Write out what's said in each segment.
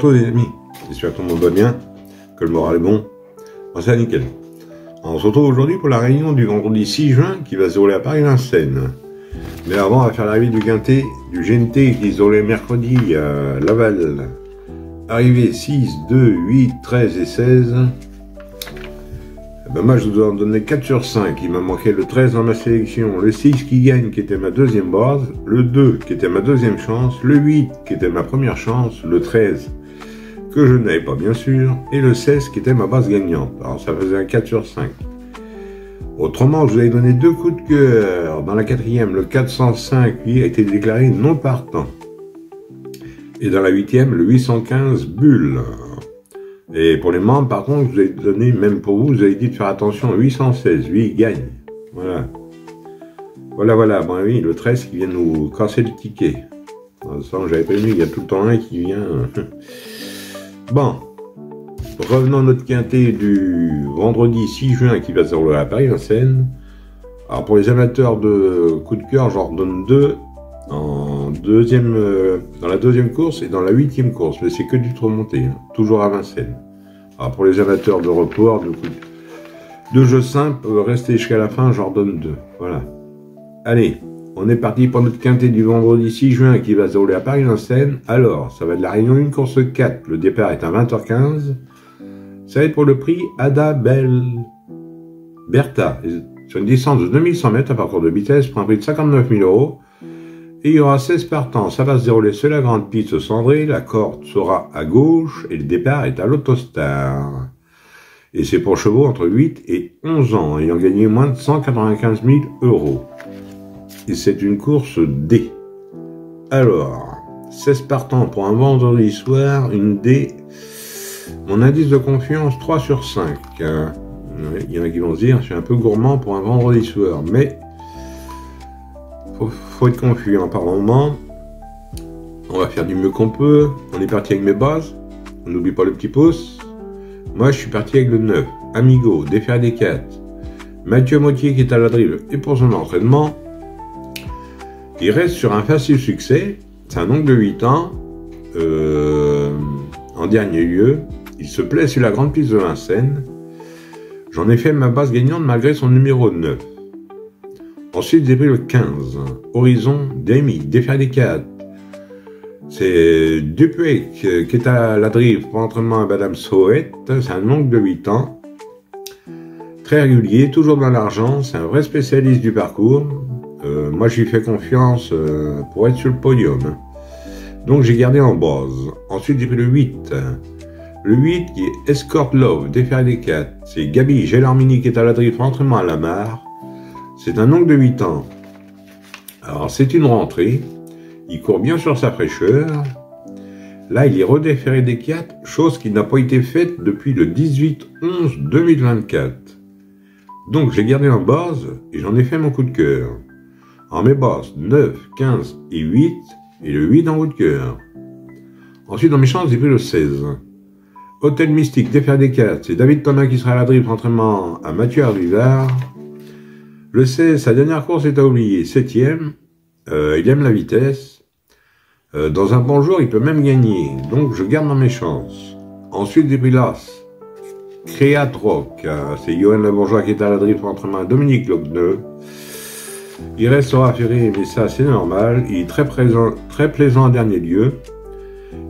tous les amis, j'espère que tout le monde va bien, que le moral est bon, moi c'est nickel. On se retrouve aujourd'hui pour la réunion du vendredi 6 juin qui va se dérouler à Paris-Vincennes. Mais avant on va faire l'arrivée du quintet, du GNT qui se déroulait mercredi à Laval. Arrivée 6, 2, 8, 13 et 16. Ben moi je dois en donner 4 sur 5, il m'a manqué le 13 dans ma sélection, le 6 qui gagne qui était ma deuxième base, le 2 qui était ma deuxième chance, le 8 qui était ma première chance, le 13 que je n'avais pas bien sûr, et le 16 qui était ma base gagnante. Alors ça faisait un 4 sur 5. Autrement, je vous avais donné 2 coups de cœur. Dans la quatrième, le 405 lui a été déclaré non partant. Et dans la huitième, le 815 bulle. Et pour les membres, par contre, je vous ai donné, même pour vous, je vous avez dit de faire attention, 816, lui, il gagne. Voilà. Voilà, bon oui, le 13 qui vient nous casser le ticket. Ça, j'avais prévenu, il y a tout le temps un qui vient. Bon. Revenons à notre quintet du vendredi 6 juin qui va se dérouler à Paris-Vincennes. Alors pour les amateurs de coups de cœur, j'en redonne 2 en deuxième, dans la deuxième course et dans la 8e course, mais c'est que du trop monté, hein, toujours à Vincennes. Alors pour les amateurs de report, de jeux simples, restez jusqu'à la fin, j'en redonne 2. Voilà. Allez, on est parti pour notre quintet du vendredi 6 juin qui va se dérouler à Paris-Vincennes. Alors, ça va être la réunion 1 course 4, le départ est à 20h15. Ça va être pour le prix Ada Belle Bertha, sur une distance de 2100 mètres à partir de vitesse, pour un prix de 59 000 €. Et il y aura 16 partants, ça va se dérouler sur la grande piste cendrée, la corde sera à gauche et le départ est à l'Autostar. Et c'est pour chevaux entre 8 et 11 ans, ayant gagné moins de 195 000 €. Et c'est une course D. Alors, 16 partants pour un vendredi soir, une D. Mon indice de confiance, 3 sur 5. Il y en a qui vont se dire, je suis un peu gourmand pour un vendredi soir, mais faut être confiant par moment. On va faire du mieux qu'on peut. On est parti avec mes bases. On n'oublie pas le petit pouce. Moi, je suis parti avec le 9. Amigo, défaire des 4. Mathieu Mottier qui est à la drive et pour son entraînement. Il reste sur un facile succès. C'est un oncle de 8 ans. En dernier lieu, il se plaît sur la grande piste de Vincennes. J'en ai fait ma base gagnante malgré son numéro 9. Ensuite, j'ai pris le 15. Horizon d'Amy, défaire des 4. C'est Dupuy qui est à la drive pour entraînement à Madame Soet. C'est un oncle de 8 ans. Très régulier, toujours dans l'argent. C'est un vrai spécialiste du parcours. Moi, je lui fais confiance pour être sur le podium. Donc, j'ai gardé en base. Ensuite, j'ai pris le 8. Le 8 qui est Escort Love, défaire des 4. C'est Gabi Gellarmini qui est à la drive pour entraînement à la mare. C'est un oncle de 8 ans. Alors, c'est une rentrée. Il court bien sur sa fraîcheur. Là, il est redéféré des 4, chose qui n'a pas été faite depuis le 18-11-2024. Donc, j'ai gardé en base et j'en ai fait mon coup de cœur. En mes bases, 9, 15 et 8, et le 8 en coup de cœur. Ensuite, dans mes chances, j'ai pris le 16. Hôtel Mystique, défaire des 4, c'est David Thomas qui sera à la drive pour entraînement à Mathieu Ardivard. Le 16, sa dernière course est à oublier, 7e. Il aime la vitesse. Dans un bon jour, il peut même gagner. Donc, je garde dans mes chances. Ensuite, j'ai pris l'As. Créat Rock. C'est Johan Labourgeois qui est à la drive pour entraînement à Dominique Logneux. Il restera ferré, mais ça, c'est normal. Il est très plaisant en dernier lieu.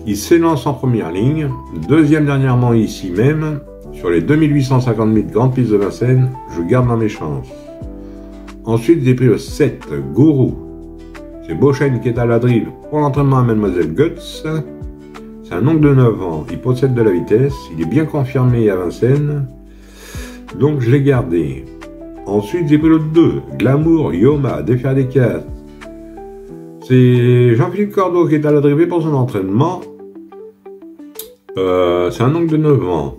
Il s'élance en première ligne. Deuxième dernièrement ici même. Sur les 2850 mètres grande piste de Vincennes, je garde dans mes chances. Ensuite, j'ai pris le 7, Gourou. C'est Beauchesne qui est à la drive pour l'entraînement à Mademoiselle Guts. C'est un oncle de 9 ans. Il possède de la vitesse. Il est bien confirmé à Vincennes. Donc, je l'ai gardé. Ensuite, j'ai pris le 2, Glamour Yoma, défaire des 4. C'est Jean-Philippe Cordeau qui est à la drive pour son entraînement. C'est un oncle de 9 ans.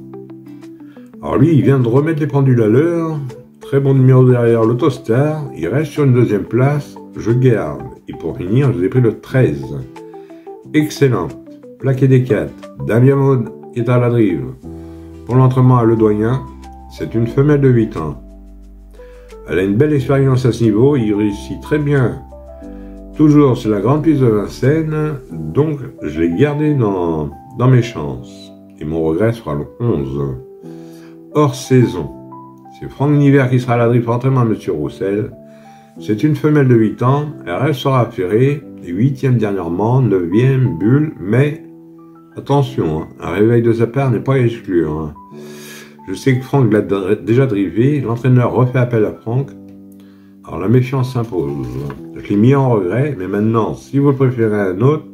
Alors lui, il vient de remettre les pendules à l'heure. Très bon numéro derrière l'Autostar. Il reste sur une deuxième place. Je garde. Et pour finir, je vous ai pris le 13. Excellente. Plaqué des 4. Damien Maud qui est à la drive. Pour l'entraînement à Le Doyen, c'est une femelle de 8 ans. Elle a une belle expérience à ce niveau. Il réussit très bien. Toujours sur la grande piste de Vincennes. Donc, je l'ai gardé dans dans mes chances. Et mon regret sera le 11. Hors saison. C'est Franck Niver qui sera à la drift entraînement à M. Roussel. C'est une femelle de 8 ans. Elle sera affairée. 8e dernièrement, 9e, bulle, mais attention, hein, un réveil de sa part n'est pas exclu. Hein. Je sais que Franck l'a déjà drivé. L'entraîneur refait appel à Franck. Alors la méfiance s'impose. Je l'ai mis en regret, mais maintenant, si vous préférez un autre,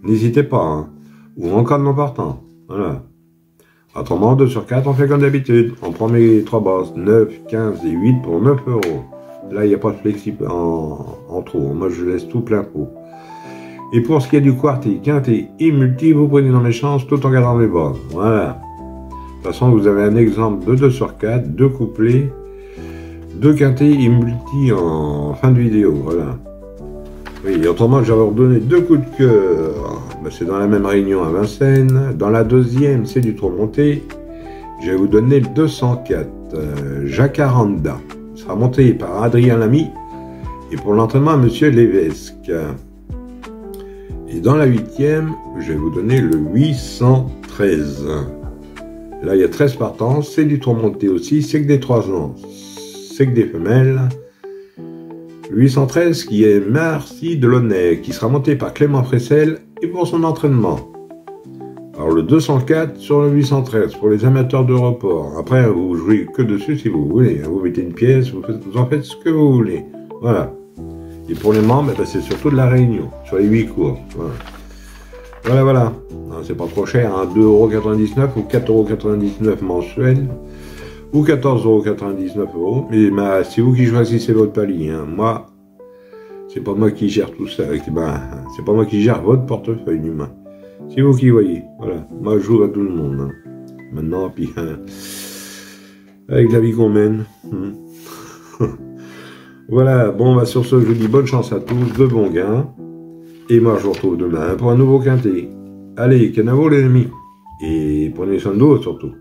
n'hésitez pas. Hein. Ou encore de mon partant. Voilà. Autrement, 2 sur 4, on fait comme d'habitude. On prend mes 3 bases, 9, 15 et 8 pour 9 €. Là, il n'y a pas de flexible en trop. Moi, je laisse tout plein pot. Et pour ce qui est du quartier, quintet et multi, vous prenez dans mes chances tout en gardant mes bases. Voilà. De toute façon, vous avez un exemple de 2 sur 4, 2 couplets, 2 quintés et multi en fin de vidéo. Voilà. Oui, autrement, j'avais redonné 2 coups de cœur. Ben, c'est dans la même réunion à Vincennes. Dans la deuxième, c'est du Tourmonté. Je vais vous donner le 204, Jacaranda. Il sera monté par Adrien Lamy. Et pour l'entraînement, à M. Lévesque. Et dans la 8e, je vais vous donner le 813. Là, il y a 13 partants. C'est du Tourmonté aussi. C'est que des 3 ans. C'est que des femelles. 813 qui est Merci Delaunay, qui sera monté par Clément Fressel et pour son entraînement. Alors le 204 sur le 813 pour les amateurs de report. Après, vous jouez que dessus si vous voulez. Vous mettez une pièce, vous en faites ce que vous voulez. Voilà. Et pour les membres, ben, c'est surtout de la réunion, sur les 8 cours. Voilà. Voilà. C'est pas trop cher, hein, 2,99 € ou 4,99 € mensuel. Ou 14,99 €. Mais bah, c'est vous qui choisissez votre palier. Hein. Moi, c'est pas moi qui gère tout ça. Ben, c'est pas moi qui gère votre portefeuille humain. C'est vous qui voyez. Voilà. Moi, je joue à tout le monde. Hein. Maintenant, puis avec la vie qu'on mène. Voilà. Bon, bah, sur ce, je vous dis bonne chance à tous, de bons gains. Et moi, je vous retrouve demain pour un nouveau quintet. Allez, canavo les amis. Et prenez soin de vous surtout.